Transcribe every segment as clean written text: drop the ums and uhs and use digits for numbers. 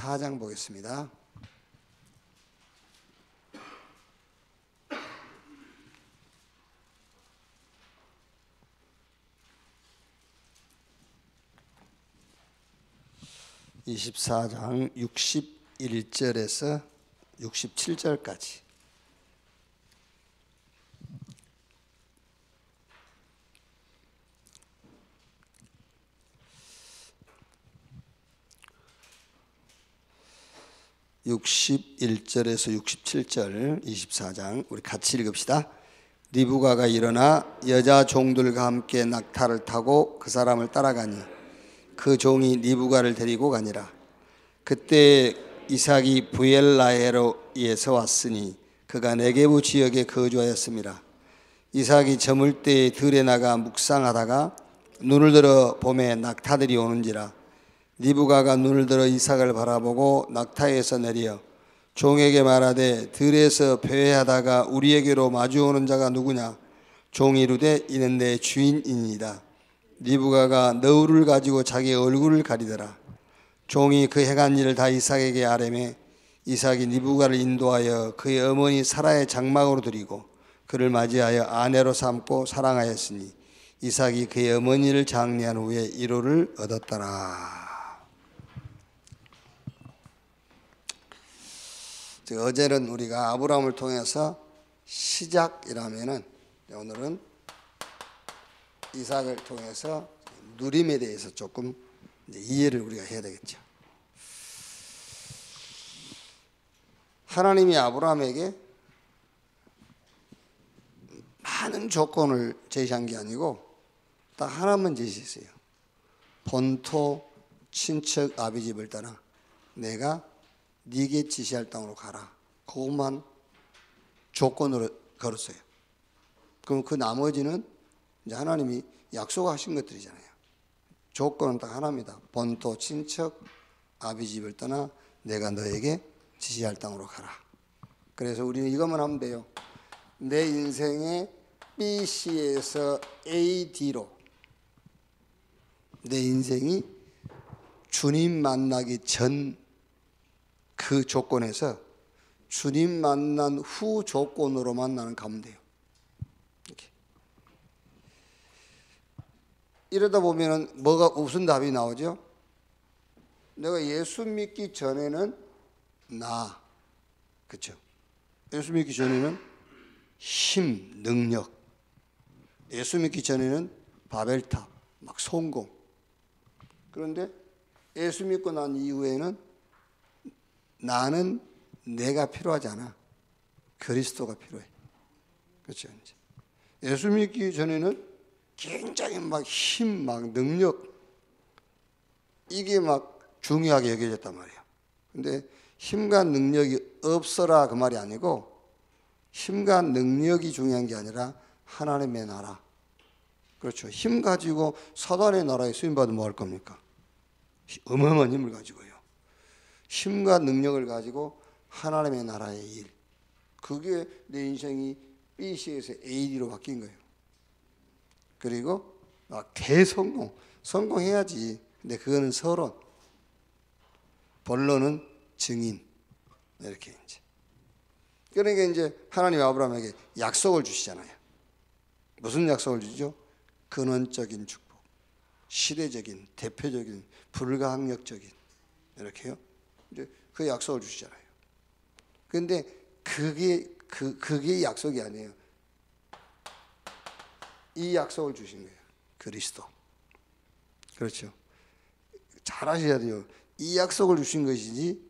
24장 보겠습니다. (24장) 61절에서 67절까지. (61절에서 67절) 24장 우리 같이 읽읍시다. 리브가가 일어나 여자 종들과 함께 낙타를 타고 그 사람을 따라가니 그 종이 리브가를 데리고 가니라. 그때 이삭이 브엘라헤로에서 왔으니 그가 네게부 지역에 거주하였습니다. 이삭이 저물 때에 들에 나가 묵상하다가 눈을 들어 봄에 낙타들이 오는지라. 리브가가 눈을 들어 이삭을 바라보고 낙타에서 내려 종에게 말하되 들에서 배회하다가 우리에게로 마주오는 자가 누구냐. 종이 이르되 이는 내 주인이니이다. 리브가가 너울을 가지고 자기 얼굴을 가리더라. 종이 그 행한 일을 다 이삭에게 아뢰매 이삭이 리브가를 인도하여 그의 어머니 사라의 장막으로 들이고 그를 맞이하여 아내로 삼고 사랑하였으니 이삭이 그의 어머니를 장례한 후에 일호를 얻었더라. 어제는 우리가 아브라함을 통해서 시작이라면은 오늘은 이삭을 통해서 누림에 대해서 조금 이해를 우리가 해야 되겠죠. 하나님이 아브라함에게 많은 조건을 제시한 게 아니고 딱 하나만 제시했어요. 본토 친척 아비 집을 떠나 내가 네게 지시할 땅으로 가라. 그것만 조건으로 걸었어요. 그럼 그 나머지는 이제 하나님이 약속하신 것들이잖아요. 조건은 딱 하나입니다. 본토 친척 아비 집을 떠나 내가 너에게 지시할 땅으로 가라. 그래서 우리는 이것만 하면 돼요. 내 인생의 BC에서 AD로 내 인생이 주님 만나기 전 그 조건에서 주님 만난 후 조건으로만 나는 가면 돼요. 이렇게. 이러다 보면은 무슨 답이 나오죠? 내가 예수 믿기 전에는 그렇죠? 예수 믿기 전에는 힘, 능력. 예수 믿기 전에는 바벨탑, 막 성공. 그런데 예수 믿고 난 이후에는 나는 내가 필요하지 않아. 그리스도가 필요해. 그렇죠? 이제. 예수 믿기 전에는 굉장히 막 힘, 막 능력, 이게 막 중요하게 여겨졌단 말이에요. 근데 힘과 능력이 없어라 그 말이 아니고 힘과 능력이 중요한 게 아니라 하나님의 나라. 그렇죠. 힘 가지고 사단의 나라에 쓰임받으면 뭐 할 겁니까? 어마어마한 힘을 가지고요. 힘과 능력을 가지고 하나님의 나라의 일. 그게 내 인생이 BC에서 AD로 바뀐 거예요. 그리고 대성공. 성공해야지. 근데 그거는 서론. 본론은 증인. 이렇게 이제. 그러니까 이제 하나님 아브라함에게 약속을 주시잖아요. 무슨 약속을 주죠? 근원적인 축복. 시대적인, 대표적인, 불가항력적인. 이렇게요. 이제 그 약속을 주시잖아요. 그런데 그게 약속이 아니에요. 이 약속을 주신 거예요. 그리스도. 그렇죠. 잘 아셔야 돼요. 이 약속을 주신 것이지.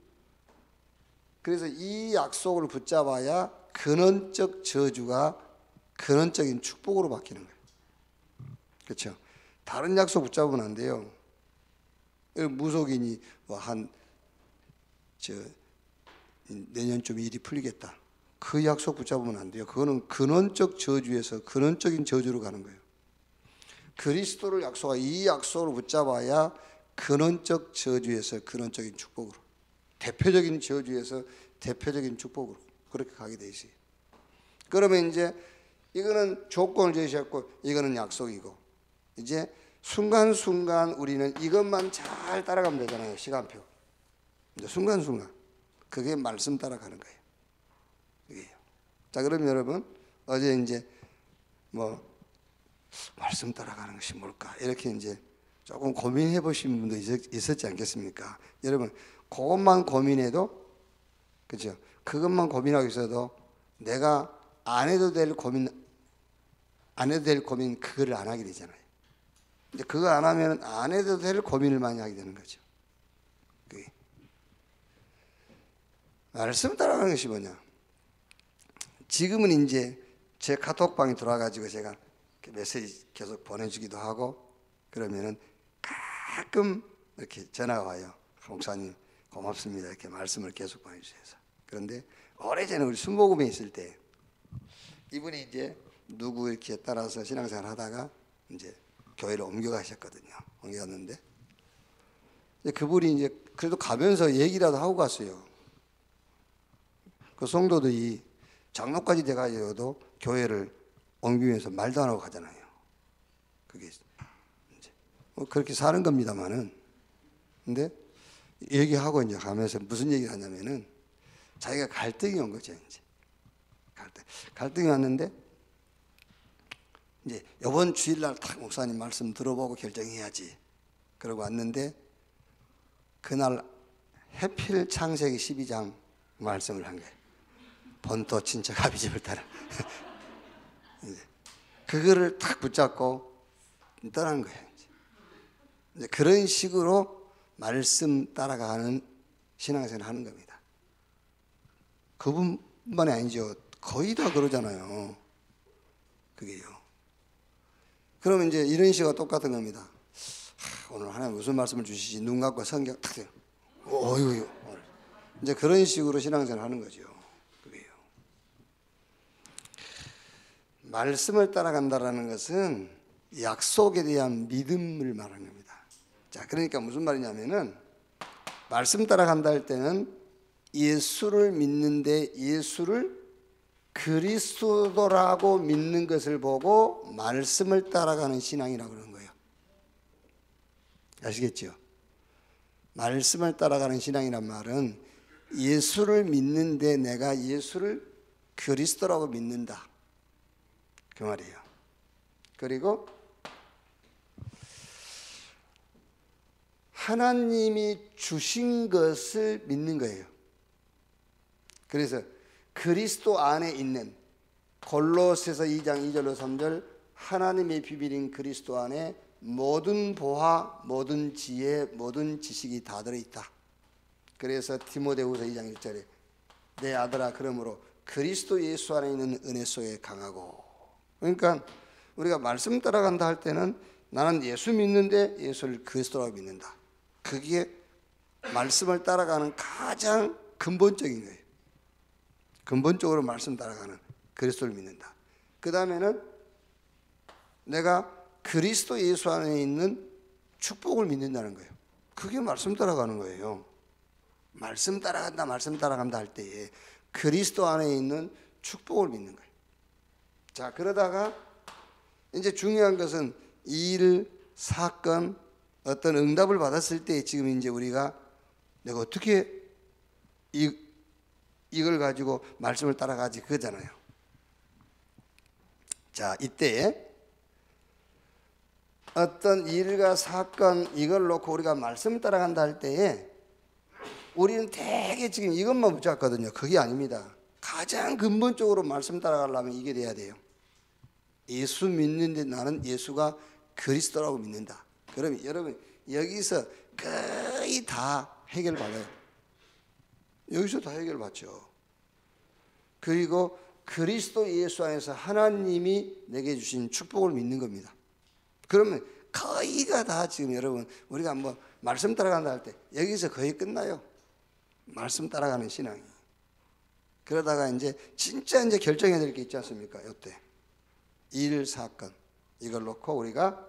그래서 이 약속을 붙잡아야 근원적 저주가 근원적인 축복으로 바뀌는 거예요. 그렇죠. 다른 약속 붙잡으면 안 돼요. 무속인이 내년쯤 일이 풀리겠다. 그 약속 붙잡으면 안 돼요. 그거는 근원적 저주에서 근원적인 저주로 가는 거예요. 그리스도를 약속하고 이 약속을 붙잡아야 근원적 저주에서 근원적인 축복으로, 대표적인 저주에서 대표적인 축복으로 그렇게 가게 돼 있어요. 그러면 이제 이거는 조건을 제시했고 이거는 약속이고 이제 순간순간 우리는 이것만 잘 따라가면 되잖아요. 시간표. 이제 순간순간 그게 말씀 따라가는 거예요. 그게요. 자, 그럼 여러분 어제 이제 뭐 말씀 따라가는 것이 뭘까 이렇게 이제 조금 고민해 보신 분도 있었지 않겠습니까? 여러분 그것만 고민해도, 그죠? 그것만 고민하고 있어도 내가 안 해도 될 고민 그거를 안 하게 되잖아요. 근데 그거 안 하면 안 해도 될 고민을 많이 하게 되는 거죠. 그게. 말씀 따라가는 것이 뭐냐? 지금은 이제 제 카톡방에 들어와가지고 제가 메시지 계속 보내주기도 하고 그러면은 가끔 이렇게 전화가 와요. 목사님 고맙습니다. 이렇게 말씀을 계속 보내주셔서. 그런데 오래전에 우리 순복음에 있을 때 이분이 이제 누구 이렇게 따라서 신앙생활 하다가 이제 교회를 옮겨가셨거든요. 옮겨갔는데 그분이 이제 그래도 가면서 얘기라도 하고 갔어요. 그 성도들이 장로까지 돼가지고도 교회를 옮기면서 말도 안 하고 가잖아요. 그게 이제 뭐 그렇게 사는 겁니다만은, 근데 얘기하고 이제 가면서 무슨 얘기를 하냐면은 자기가 갈등이 온 거죠. 이제 갈등이 왔는데 이제 이번 주일날 딱 목사님 말씀 들어보고 결정해야지 그러고 왔는데 그날 해필 창세기 12장 말씀을 한 거예요. 본토 친척 아비집을 따라. 그거를 딱 붙잡고 떠난 거예요. 이제 그런 식으로 말씀 따라가는 신앙생활을 하는 겁니다. 그분만이 아니죠. 거의 다 그러잖아요. 그게요. 그러면 이제 이런 식과 똑같은 겁니다. 오늘 하나님 무슨 말씀을 주시지? 눈 감고 성경 탁 대요. 어휴. 이제 그런 식으로 신앙생활을 하는 거죠. 그게요. 말씀을 따라간다라는 것은 약속에 대한 믿음을 말하는 겁니다. 자, 그러니까 무슨 말이냐면은 말씀 따라간다 할 때는 예수를 믿는데 예수를 그리스도라고 믿는 것을 보고 말씀을 따라가는 신앙이라고 그러는 거예요. 아시겠죠? 말씀을 따라가는 신앙이란 말은 예수를 믿는데 내가 예수를 그리스도라고 믿는다, 그 말이에요. 그리고 하나님이 주신 것을 믿는 거예요. 그래서 그리스도 안에 있는 골로새서 2장 2절로 3절 하나님의 비밀인 그리스도 안에 모든 보화, 모든 지혜, 모든 지식이 다 들어있다. 그래서 디모데후서 2장 1절에 내 아들아 그러므로 그리스도 예수 안에 있는 은혜 속에 강하고. 그러니까 우리가 말씀 따라간다 할 때는 나는 예수 믿는데 예수를 그리스도라고 믿는다. 그게 말씀을 따라가는 가장 근본적인 거예요. 근본적으로 말씀 따라가는 그리스도를 믿는다. 그 다음에는 내가 그리스도 예수 안에 있는 축복을 믿는다는 거예요. 그게 말씀 따라가는 거예요. 말씀 따라간다 할 때에 그리스도 안에 있는 축복을 믿는 거예요. 자, 그러다가 이제 중요한 것은 일, 사건, 어떤 응답을 받았을 때 지금 이제 우리가 내가 어떻게 이걸 가지고 말씀을 따라가지 그거잖아요. 자, 이때 어떤 일과 사건 이걸 놓고 우리가 말씀을 따라간다 할 때에 우리는 되게 지금 이것만 붙잡거든요. 그게 아닙니다. 가장 근본적으로 말씀 따라가려면 이게 돼야 돼요. 예수 믿는데 나는 예수가 그리스도라고 믿는다. 그러면 여러분 여기서 거의 다 해결받아요. 여기서 다 해결받죠. 그리고 그리스도 예수 안에서 하나님이 내게 주신 축복을 믿는 겁니다. 그러면 거의가 다 지금 여러분 우리가 뭐 말씀 따라간다 할 때 여기서 거의 끝나요. 말씀 따라가는 신앙이. 그러다가 이제 진짜 이제 결정해야 될 게 있지 않습니까? 이때 일, 사건 이걸 놓고 우리가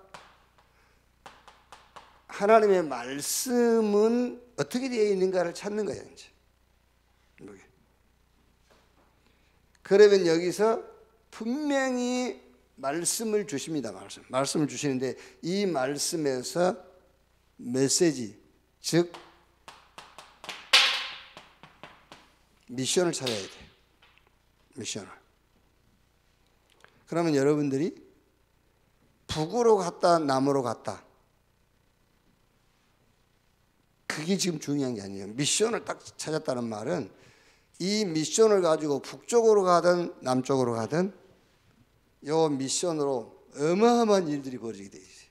하나님의 말씀은 어떻게 되어 있는가를 찾는 거예요. 이제 그러면 여기서 분명히 말씀을 주십니다. 말씀을 주시는데 이 말씀에서 메시지, 즉 미션을 찾아야 돼요. 미션을. 그러면 여러분들이 북으로 갔다 남으로 갔다, 그게 지금 중요한 게 아니에요. 미션을 딱 찾았다는 말은 이 미션을 가지고 북쪽으로 가든 남쪽으로 가든 이 미션으로 어마어마한 일들이 벌어지게 돼 있어요.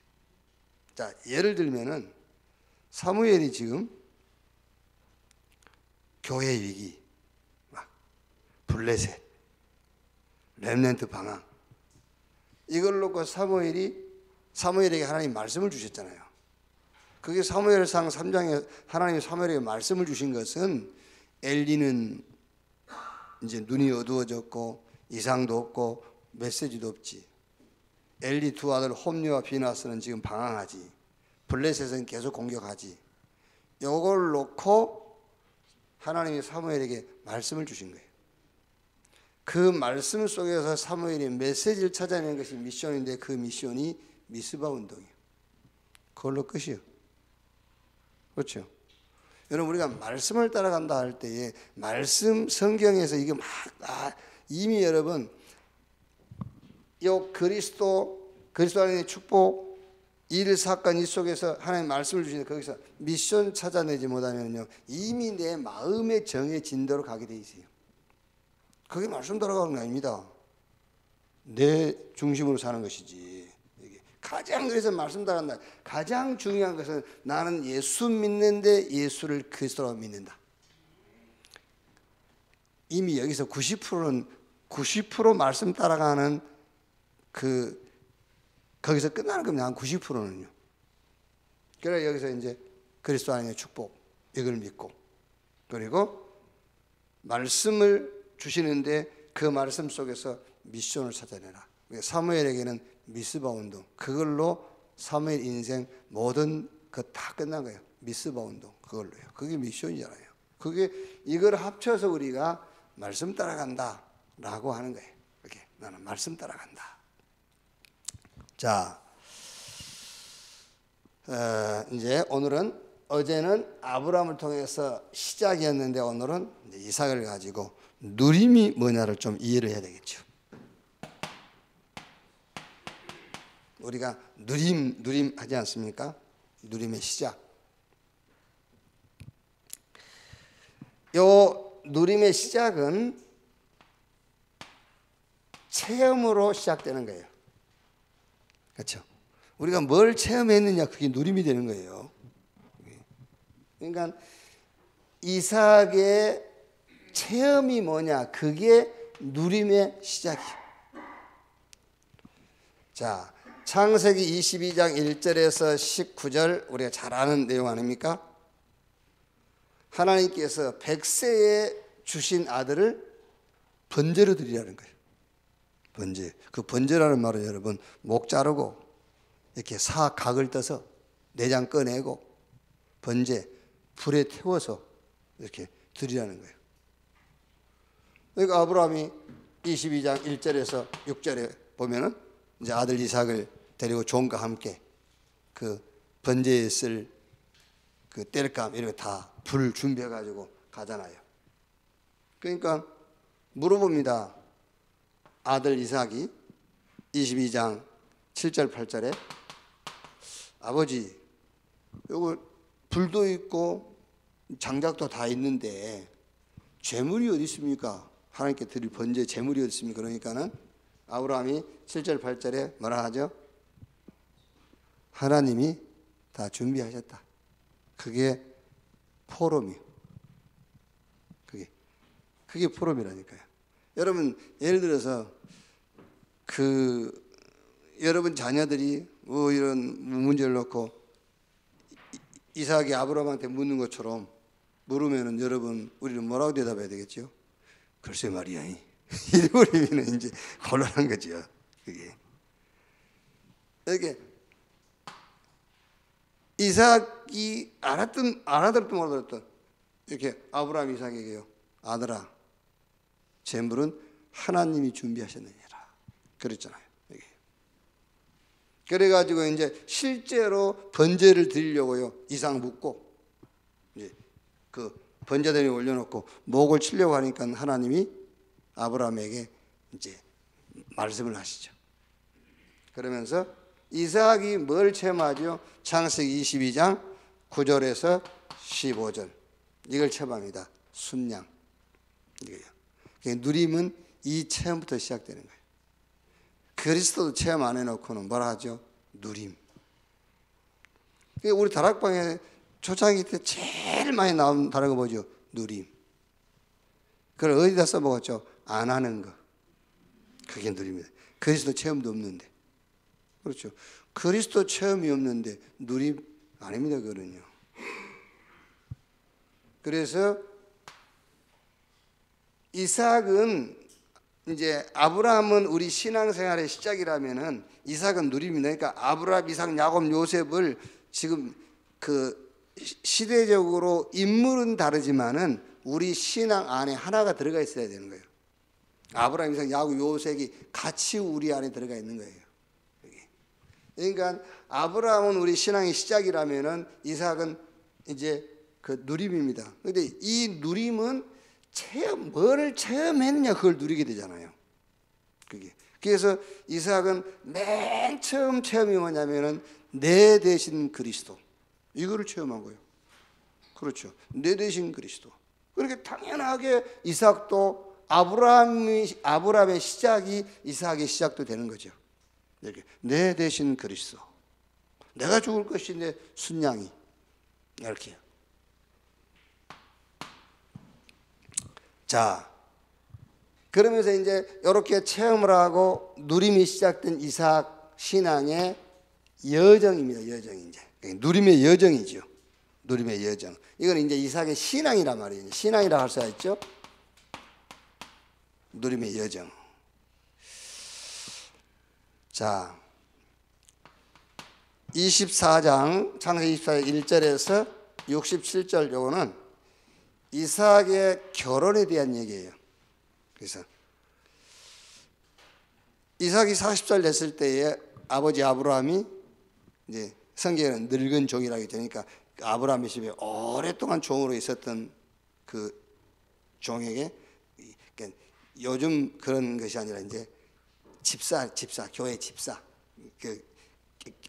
자, 예를 들면은 사무엘이 지금 교회 위기, 막 블레셋, 렘넌트 방황, 이걸 놓고 사무엘에게 하나님 말씀을 주셨잖아요. 그게 사무엘상 3장에 하나님이 사무엘에게 말씀을 주신 것은 엘리는 이제 눈이 어두워졌고 이상도 없고 메시지도 없지. 엘리 두 아들 홈리와 비나스는 지금 방황하지. 블레셋은 계속 공격하지. 이걸 놓고 하나님이 사무엘에게 말씀을 주신 거예요. 그 말씀 속에서 사무엘이 메시지를 찾아내는 것이 미션인데 그 미션이 미스바 운동이에요. 그걸로 끝이에요. 그렇죠? 여러분, 우리가 말씀을 따라간다 할 때에 말씀 성경에서 이게 막 이미 여러분 요 그리스도 안의 축복 일 사건 이 속에서 하나님 말씀을 주시는데 거기서 미션 찾아내지 못하면요 이미 내 마음의 정해진 대로 가게 돼 있어요. 그게 말씀 따라가는 게 아닙니다. 내 중심으로 사는 것이지. 가장 그래서 말씀 따라간다. 가장 중요한 것은 나는 예수 믿는데 예수를 그리스도로 믿는다. 이미 여기서 90% 말씀 따라가는 거기서 끝나는 겁니다. 한 90%는요. 그래 여기서 이제 그리스도 안의 축복 이걸 믿고 그리고 말씀을 주시는데 그 말씀 속에서 미션을 찾아내라. 사무엘에게는 미스바 운동, 그걸로 사무엘 인생 모든 거 다 끝난 거예요. 미스바 운동 그걸로요. 그게 미션이잖아요. 그게 이걸 합쳐서 우리가 말씀 따라간다라고 하는 거예요. 이렇게 나는 말씀 따라간다. 자, 이제 오늘은 어제는 아브라함을 통해서 시작이었는데 오늘은 이제 이삭을 가지고 누림이 뭐냐를 좀 이해를 해야 되겠죠. 우리가 누림 하지 않습니까? 누림의 시작. 요 누림의 시작은 체험으로 시작되는 거예요. 그렇죠? 우리가 뭘 체험했느냐 그게 누림이 되는 거예요. 그러니까 이삭의 체험이 뭐냐 그게 누림의 시작이에요. 자, 창세기 22장 1절에서 19절 우리가 잘 아는 내용 아닙니까? 하나님께서 100세에 주신 아들을 번제로 드리라는 거예요. 번제. 그 번제라는 말은 여러분 목 자르고 이렇게 각을 떠서 내장 꺼내고 번제 불에 태워서 이렇게 드리라는 거예요. 그러니까 아브라함이 22장 1절에서 6절에 보면은 이제 아들 이삭을 데리고 종과 함께 그 번제에 쓸 그 땔감 이런 거 다 불 준비해 가지고 가잖아요. 그러니까 물어봅니다. 아들 이삭이 22장 7절 8절에 아버지 요거 불도 있고 장작도 다 있는데 제물이 어디 있습니까? 하나님께 드릴 번제 제물이 어디 있습니까? 그러니까는 아브라함이 7절 8절에 뭐라 하죠? 하나님이 다 준비하셨다. 그게 포럼이요. 그게 포럼이라니까요. 여러분 예를 들어서 여러분 자녀들이 이런 문제를 놓고 이삭이 아브라함한테 묻는 것처럼 물으면은 여러분 우리는 뭐라고 대답해야 되겠죠? 글쎄 말이야. 이래버리면 이제 곤란한 거죠. 그게 이렇게 이삭이 알아들었든 몰라들었든 이렇게 아브라함 이삭에게요. 아들아, 제물은 하나님이 준비하셨느니라. 그랬잖아요. 이게. 그래가지고 이제 실제로 번제를 드리려고요. 이삭 묻고 이제 그 번제단 위에 올려놓고 목을 치려고 하니까 하나님이 아브라함에게 이제 말씀을 하시죠. 그러면서 이삭이 뭘 체험하죠? 창세기 22장 9절에서 15절 이걸 체험합니다. 순양. 이거요. 누림은 이 체험부터 시작되는 거예요. 그리스도도 체험 안 해놓고는 뭐라 하죠? 누림. 우리 다락방에 초창기 때 제일 많이 나온 단어가 뭐죠? 누림. 그걸 어디다 써먹었죠? 안 하는 거. 그게 누림이다. 그리스도 체험도 없는데. 그렇죠. 그리스도 체험이 없는데 누림 아닙니다. 그거는요. 그래서 이삭은 이제 아브라함은 우리 신앙생활의 시작이라면은 이삭은 누림이다. 그러니까 아브라함, 이삭, 야곱, 요셉을 지금 그 시대적으로 인물은 다르지만은 우리 신앙 안에 하나가 들어가 있어야 되는 거예요. 아브라함, 이삭, 야곱, 요셉이 같이 우리 안에 들어가 있는 거예요. 그러니까 아브라함은 우리 신앙의 시작이라면은 이삭은 이제 그 누림입니다. 그런데 이 누림은 뭘 체험했느냐 그걸 누리게 되잖아요. 그게. 그래서 이삭은 맨 처음 체험이 뭐냐면은 내 대신 그리스도 이거를 체험한 거예요. 그렇죠. 내 대신 그리스도. 그렇게 당연하게 이삭도 아브라함의 시작이 이삭의 시작도 되는 거죠. 이렇게 내 대신 그리스도. 내가 죽을 것인데 순양이 이렇게요. 자, 그러면서 이제 이렇게 체험을 하고 누림이 시작된 이삭 신앙의 여정입니다. 여정이 이제 누림의 여정이죠. 누림의 여정. 이건 이제 이삭의 신앙이란 말이에요. 신앙이라 할 수가 있죠. 누림의 여정. 자, 24장 창세기 24장 1절에서 67절 요거는 이삭의 결혼에 대한 얘기예요. 그래서 이삭이 40살 됐을 때에 아버지 아브라함이 이제 성경에는 늙은 종이라고 되니까 아브라함의 집에 오랫동안 종으로 있었던 그 종에게 그러니까 요즘 그런 것이 아니라 이제 집사, 교회 집사,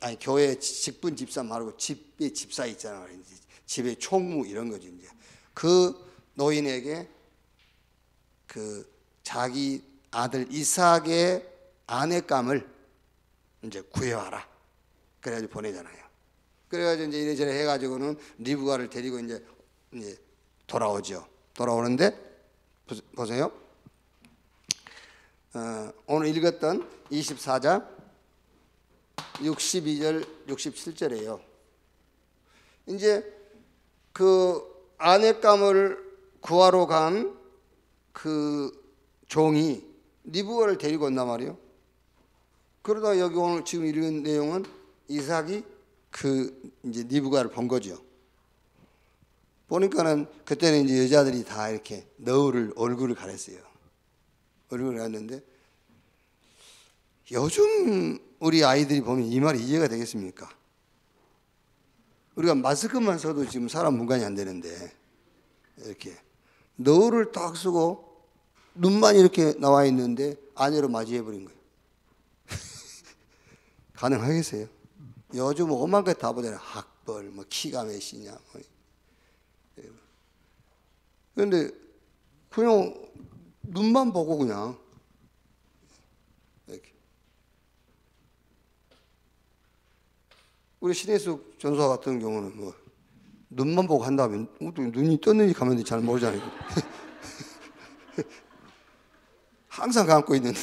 아니 교회 직분 집사 말고 집의 집사 있잖아요. 이제 집의 총무 이런 거죠. 이제 그 노인에게 그 자기 아들 이삭의 아내감을 이제 구해와라. 그래가지고 보내잖아요. 그래가지고 이제 이래저래 해가지고는 리브가를 데리고 이제 돌아오죠. 돌아오는데 보세요. 오늘 읽었던 24장 62절 67절이에요. 이제 그 아내감을 구하러 간 그 종이 리브가를 데리고 온단 말이에요. 그러다 여기 오늘 지금 읽은 내용은 이삭이 그 이제 리브가를 본 거죠. 보니까는 그때는 이제 여자들이 다 이렇게 너울을 얼굴을 가렸어요. 얼굴을 가렸는데 요즘 우리 아이들이 보면 이 말이 이해가 되겠습니까? 우리가 마스크만 써도 지금 사람 분간이 안 되는데 이렇게 너울을 딱 쓰고 눈만 이렇게 나와 있는데 아내로 맞이해 버린 거예요. 가능하겠어요? 요즘 오만 개 다 보잖아요. 학벌, 뭐 키가 몇이냐. 그런데 그냥 눈만 보고 그냥 이렇게. 우리 신혜숙 전사 같은 경우는 뭐 눈만 보고 한다면 눈이 떴는지 가만히 잘 모르잖아요. 항상 감고 있는데.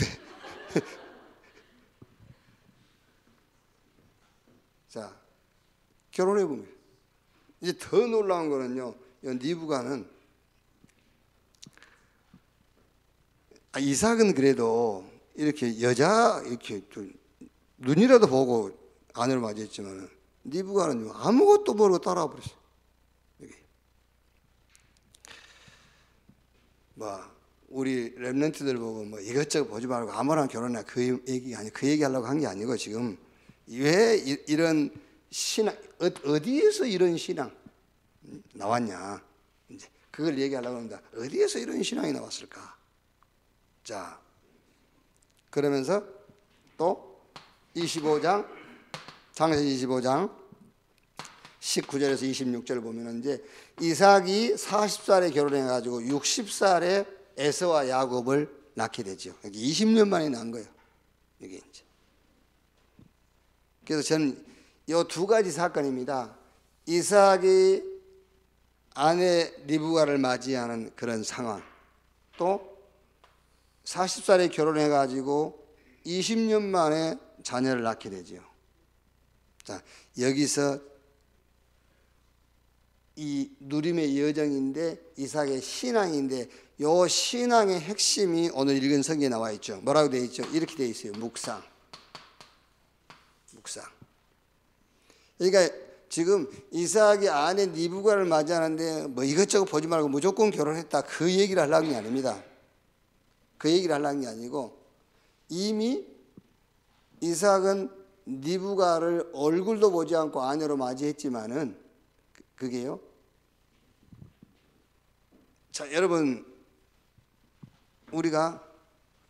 자, 결혼해 보면 이제 더 놀라운 거는요. 리브가는 이삭은 그래도 이렇게 여자 이렇게 좀 눈이라도 보고 아내를 맞이했지만 리브가는 아무것도 모르고 따라와 버렸어요. 뭐 우리 랩런트들 보고 뭐 이것저것 보지 말고 아무나 결혼해 그 얘기가 아니 그 얘기하려고 한 게 아니고 지금 왜 이런 신앙 어디에서 이런 신앙 나왔냐 이제 그걸 얘기하려고 합니다. 어디에서 이런 신앙이 나왔을까? 자, 그러면서 또 25장, 창세기 25장 19절에서 26절 보면은 이제 이삭이 40살에 결혼해가지고 60살에 에서와 야곱을 낳게 되죠. 여기 20년 만에 낳은 거예요. 이게 이제. 그래서 저는 이 두 가지 사건입니다. 이삭이 아내 리브가를 맞이하는 그런 상황, 또 40살에 결혼해가지고 20년 만에 자녀를 낳게 되죠. 자, 여기서 이 누림의 여정인데 이삭의 신앙인데 요 신앙의 핵심이 오늘 읽은 성경에 나와 있죠. 뭐라고 되어 있죠? 이렇게 되어 있어요. 묵상. 그러니까 지금 이삭이 아내 리브가를 맞이하는데 뭐 이것저것 보지 말고 무조건 결혼했다, 그 얘기를 하려는 게 아닙니다. 그 얘기를 하려는 게 아니고 이미 이삭은 리브가를 얼굴도 보지 않고 아내로 맞이했지만은 그게요. 자, 여러분, 우리가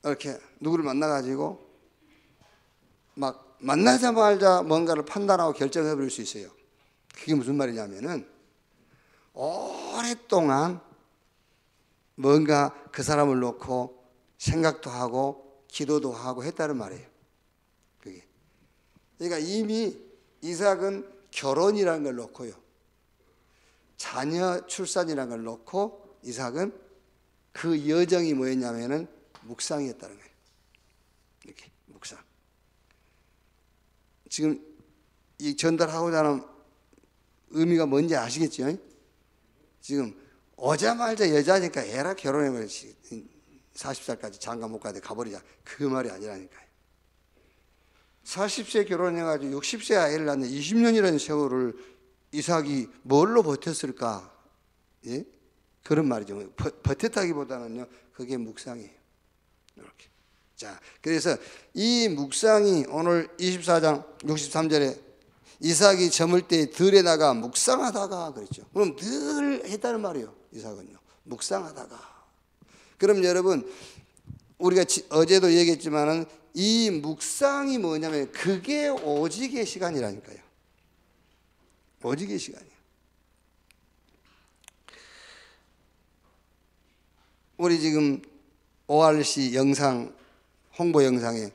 이렇게 누구를 만나가지고 막 만나자마자 뭔가를 판단하고 결정해 버릴 수 있어요. 그게 무슨 말이냐면은 오랫동안 뭔가 그 사람을 놓고 생각도 하고 기도도 하고 했다는 말이에요. 그게. 그러니까 이미 이삭은 결혼이라는 걸 놓고요, 자녀 출산이라는 걸 놓고 이삭은 그 여정이 뭐였냐면은 묵상이었다는 거예요. 이렇게 묵상. 지금 이 전달하고자 하는 의미가 뭔지 아시겠죠? 지금 오자마자 여자니까 에라 결혼해버려 40살까지 장가 못 가도 가버리자, 그 말이 아니라니까요. 40세 결혼해가지고 60세 아이를 낳는 20년이라는 세월을 이삭이 뭘로 버텼을까? 예? 그런 말이죠. 버텼다기보다는요, 그게 묵상이에요. 이렇게. 자, 그래서 이 묵상이 오늘 24장 63절에 이삭이 저물 때 들에 나가 묵상하다가 그랬죠. 그럼 늘 했다는 말이에요. 이삭은요, 묵상하다가. 그럼 여러분, 우리가 어제도 얘기했지만은 이 묵상이 뭐냐면 그게 오직의 시간이라니까요. 오직의 시간이에요. 우리 지금 ORC 영상, 홍보 영상에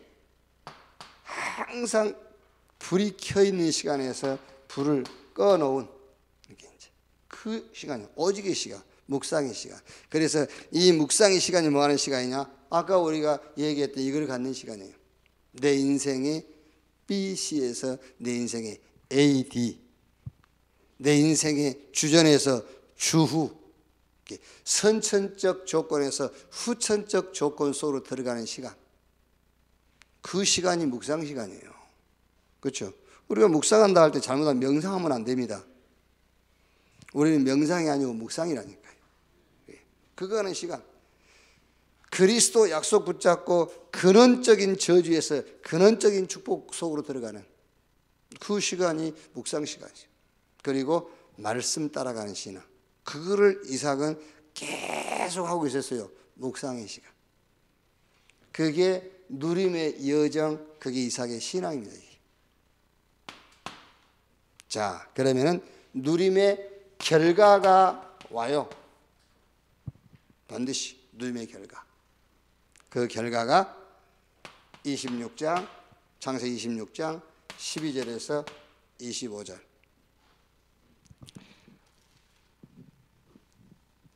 항상 불이 켜 있는 시간에서 불을 꺼 놓은 그 시간이에요. 오직의 시간, 묵상의 시간. 그래서 이 묵상의 시간이 뭐 하는 시간이냐? 아까 우리가 얘기했던 이걸 갖는 시간이에요. 내 인생의 BC에서 내 인생의 AD, 내 인생의 주전에서 주후, 선천적 조건에서 후천적 조건 속으로 들어가는 시간, 그 시간이 묵상 시간이에요. 그렇죠? 우리가 묵상한다 할 때 잘못하면 명상하면 안 됩니다. 우리는 명상이 아니고 묵상이라니까요. 그거는 시간, 그리스도 약속 붙잡고 근원적인 저주에서 근원적인 축복 속으로 들어가는 그 시간이 묵상 시간이죠. 그리고 말씀 따라가는 신앙, 그거를 이삭은 계속 하고 있었어요. 묵상의 시간. 그게 누림의 여정, 그게 이삭의 신앙입니다. 자, 그러면은 누림의 결과가 와요. 반드시 누림의 결과. 그 결과가 26장, 창세기 26장 12절에서 25절.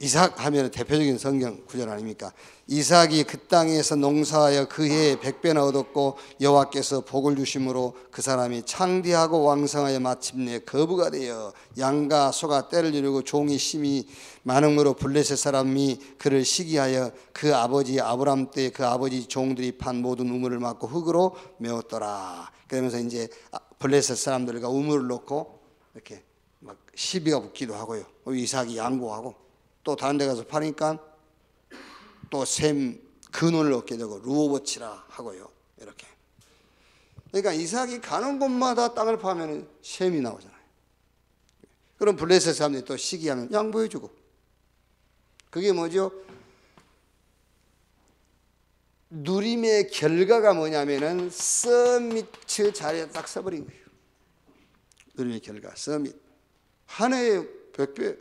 이삭 하면 대표적인 성경 구절 아닙니까? 이삭이 그 땅에서 농사하여 그 해에 100배나 얻었고 여호와께서 복을 주심으로 그 사람이 창대하고 왕성하여 마침내 거부가 되어 양과 소가 떼를 이루고 종이 심히 많음으로 블레셋 사람이 그를 시기하여 그 아버지 아브람 때 그 아버지 종들이 판 모든 우물을 막고 흙으로 메웠더라. 그러면서 이제 블레셋 사람들과 우물을 놓고 이렇게 막 시비가 붙기도 하고요. 이삭이 양보하고 또 다른 데 가서 파니까 또 샘 근원을 얻게 되고 루오버치라 하고요. 이렇게. 그러니까 이삭이 가는 곳마다 땅을 파면 샘이 나오잖아요. 그럼 블레셋 사람들이 또 시기하면 양보해주고, 그게 뭐죠? 누림의 결과가 뭐냐면은 서밋 자리에 딱 서버린 거예요. 누림의 결과 서밋. 한 해에 100배,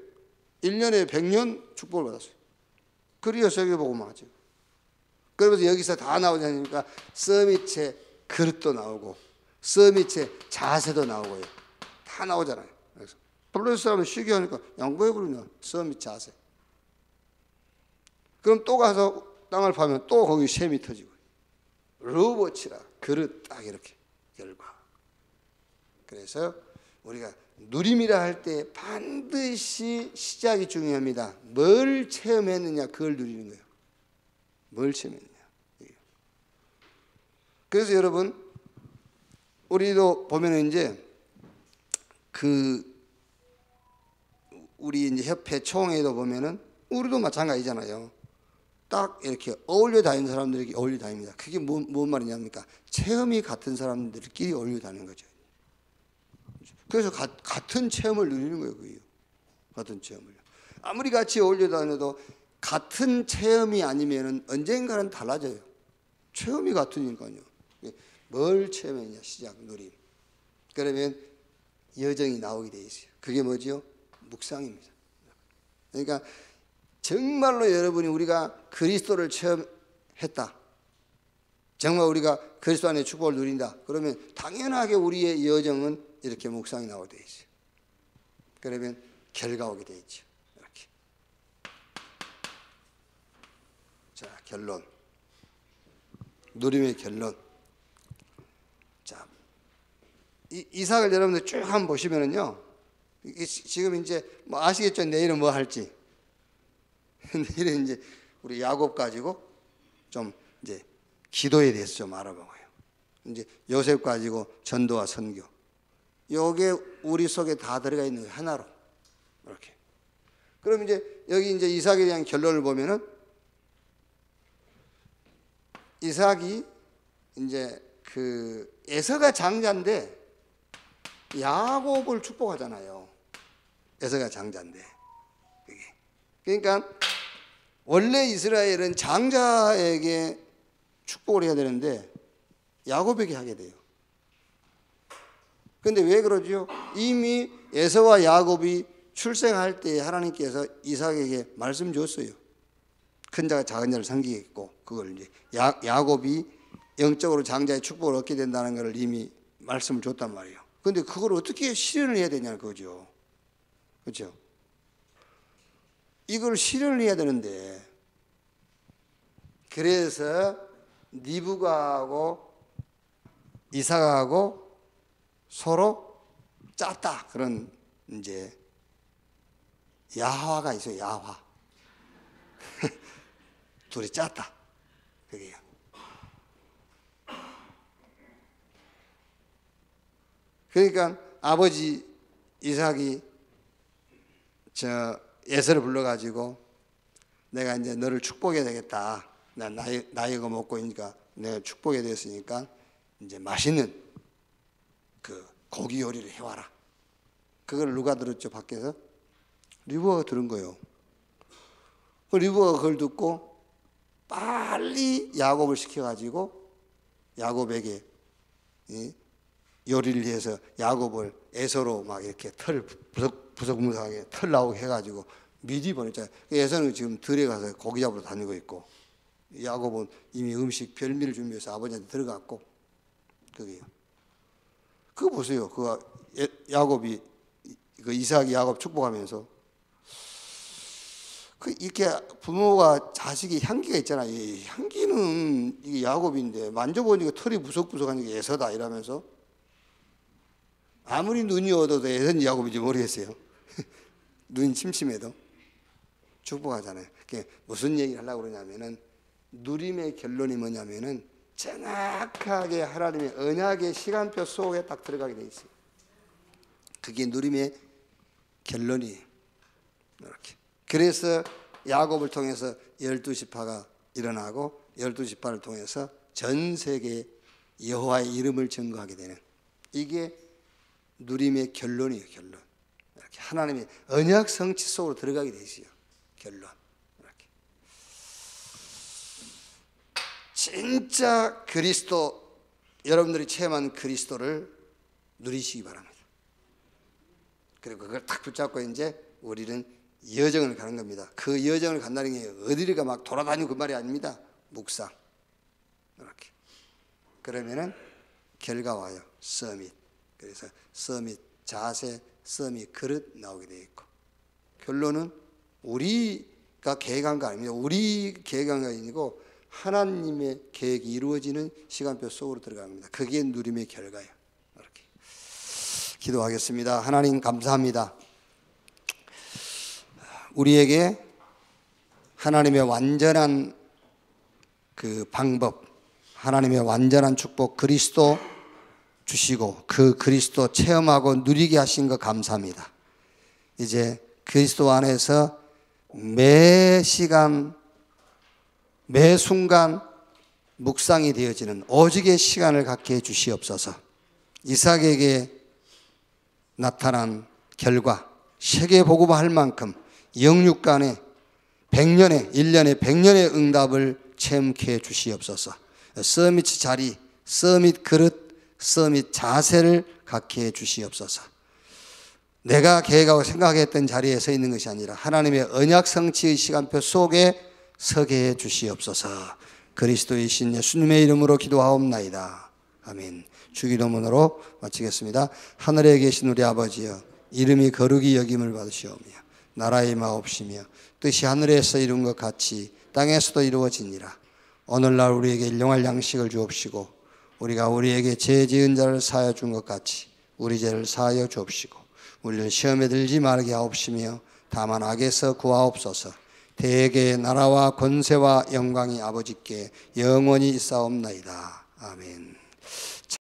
1년에 100년 축복을 받았어요. 그리고 세계복음을 하죠. 그러면서 여기서 다 나오지 않습니까? 서밋의 그릇도 나오고 서밋의 자세도 나오고요. 다 나오잖아요. 그래서 플러스 사람을 쉬게 하니까 양보해버리냐. 서밋 자세. 그럼 또 가서 땅을 파면 또 거기 셈이 터지고 로봇이라 그릇 딱 이렇게 결과. 그래서 우리가 누림이라 할 때 반드시 시작이 중요합니다. 뭘 체험했느냐 그걸 누리는 거예요. 뭘 체험했느냐. 그래서 여러분 우리도 보면은 이제 우리 이제 협회 총회도 보면은 우리도 마찬가지잖아요. 딱 이렇게 어울려 다니는 사람들에게 어울려 다닙니다. 그게 뭔 말이냐니까 체험이 같은 사람들끼리 어울려 다니는 거죠. 그래서 같은 체험을 누리는 거예요. 그게요. 같은 체험을요. 아무리 같이 어울려 다녀도 같은 체험이 아니면은 언젠가는 달라져요. 체험이 같으니까요. 뭘 체험했냐 시작 누림. 그러면 여정이 나오게 돼 있어요. 그게 뭐지요? 묵상입니다. 그러니까 정말로 여러분이 우리가 그리스도를 체험했다. 정말 우리가 그리스도 안에 축복을 누린다. 그러면 당연하게 우리의 여정은 이렇게 묵상이 나오게 돼 있어요. 그러면 결과 오게 돼 있죠. 이렇게. 자, 결론. 누림의 결론. 자, 이삭을 여러분들 쭉 한번 보시면은요. 지금 이제 뭐 아시겠죠? 내일은 뭐 할지. 내일은 이제 우리 야곱 가지고 좀 이제 기도에 대해서 좀 알아보고요. 이제 요셉 가지고 전도와 선교. 요게 우리 속에 다 들어가 있는 거예요. 하나로. 이렇게. 그럼 이제 여기 이제 이삭에 대한 결론을 보면은 이삭이 이제 에서가 장자인데 야곱을 축복하잖아요. 에서가 장자인데. 그러니까 원래 이스라엘은 장자에게 축복을 해야 되는데 야곱에게 하게 돼요. 근데 왜 그러죠? 이미 에서와 야곱이 출생할 때 하나님께서 이삭에게 말씀 줬어요. 큰 자가 작은 자를 섬기겠고 그걸 이제 야곱이 영적으로 장자의 축복을 얻게 된다는 것을 이미 말씀을 줬단 말이에요. 근데 그걸 어떻게 실현을 해야 되냐는 거죠. 그렇죠? 이걸 실현을 해야 되는데 그래서 리브가하고 이삭하고 서로 짰다. 그런 이제 야화가 있어요. 야화. 둘이 짰다. 그게요. 그러니까 아버지 이삭이 에서를 불러가지고 내가 이제 너를 축복해야 되겠다. 나 나이가 먹고 있으니까 내가 축복해야 됐으니까 이제 맛있는 그 고기 요리를 해와라. 그걸 누가 들었죠? 밖에서? 리브가가 들은 거예요. 리브가가 그걸 듣고 빨리 야곱을 시켜가지고 야곱에게 요리를 해서 야곱을 에서로 막 이렇게 부석부석하게 털 나오게 해가지고 미리 보냈잖아요. 에서는 지금 들에 가서 고기 잡으러 다니고 있고 야곱은 이미 음식 별미를 준비해서 아버지한테 들어갔고 그게요. 그거 보세요. 야곱이 이삭이 야곱 축복하면서 이렇게 부모가 자식이 향기가 있잖아요. 이 향기는 이게 야곱인데 만져보니까 털이 부석부석하니까 에서다 이러면서 아무리 눈이 어두워도 에서는 야곱인지 모르겠어요. 눈이 침침해도 축복하잖아요. 그게 무슨 얘기를 하려고 그러냐면은 누림의 결론이 뭐냐면은 정확하게 하나님의 언약의 시간표 속에 딱 들어가게 돼 있어요. 그게 누림의 결론이에요. 이렇게. 그래서 야곱을 통해서 12지파가 일어나고 12지파를 통해서 전 세계에 여호와의 이름을 증거하게 되는 이게 누림의 결론이에요. 결론. 이렇게 하나님의 언약 성취 속으로 들어가게 돼 있어요. 결론. 이렇게. 진짜 그리스도, 여러분들이 체험한 그리스도를 누리시기 바랍니다. 그리고 그걸 딱 붙잡고 이제 우리는 여정을 가는 겁니다. 그 여정을 간다는 게 어디를 막 돌아다니고 그 말이 아닙니다. 묵상. 이렇게. 그러면은 결과 와요. 서밋. 그래서 서밋 자세, 서밋 그릇 나오게 되어 있고, 결론은 우리가 계획한 거 아닙니다. 우리 계획한 거 아니고 하나님의 계획이 이루어지는 시간표 속으로 들어갑니다. 그게 누림의 결과예요. 이렇게 기도하겠습니다. 하나님 감사합니다. 우리에게 하나님의 완전한 그 방법, 하나님의 완전한 축복 그리스도 주시고 그 그리스도 체험하고 누리게 하신 것 감사합니다. 이제 그리스도 안에서 매 시간 매 순간 묵상이 되어지는 오직의 시간을 갖게 해 주시옵소서. 이삭에게 나타난 결과 세계 복음화할 만큼 영육간에 100년에 1년에 100년의 응답을 체험케 해 주시옵소서. 서밋 자리, 서밋 그릇, 서밋 자세를 갖게 해 주시옵소서. 내가 계획하고 생각했던 자리에 서 있는 것이 아니라 하나님의 언약 성취의 시간표 속에 서게 해 주시옵소서. 그리스도의 신 예수님의 이름으로 기도하옵나이다. 아멘. 주기도문으로 마치겠습니다. 하늘에 계신 우리 아버지여, 이름이 거룩히 여김을 받으시오며 나라의 임하옵시며 뜻이 하늘에서 이룬 것 같이 땅에서도 이루어지니라. 오늘날 우리에게 일용할 양식을 주옵시고 우리가 우리에게 죄 지은 자를 사하여 준 것 같이 우리 죄를 사하여 주옵시고 우리를 시험에 들지 말게 하옵시며 다만 악에서 구하옵소서. 대개의 나라와 권세와 영광이 아버지께 영원히 있사옵나이다. 아멘.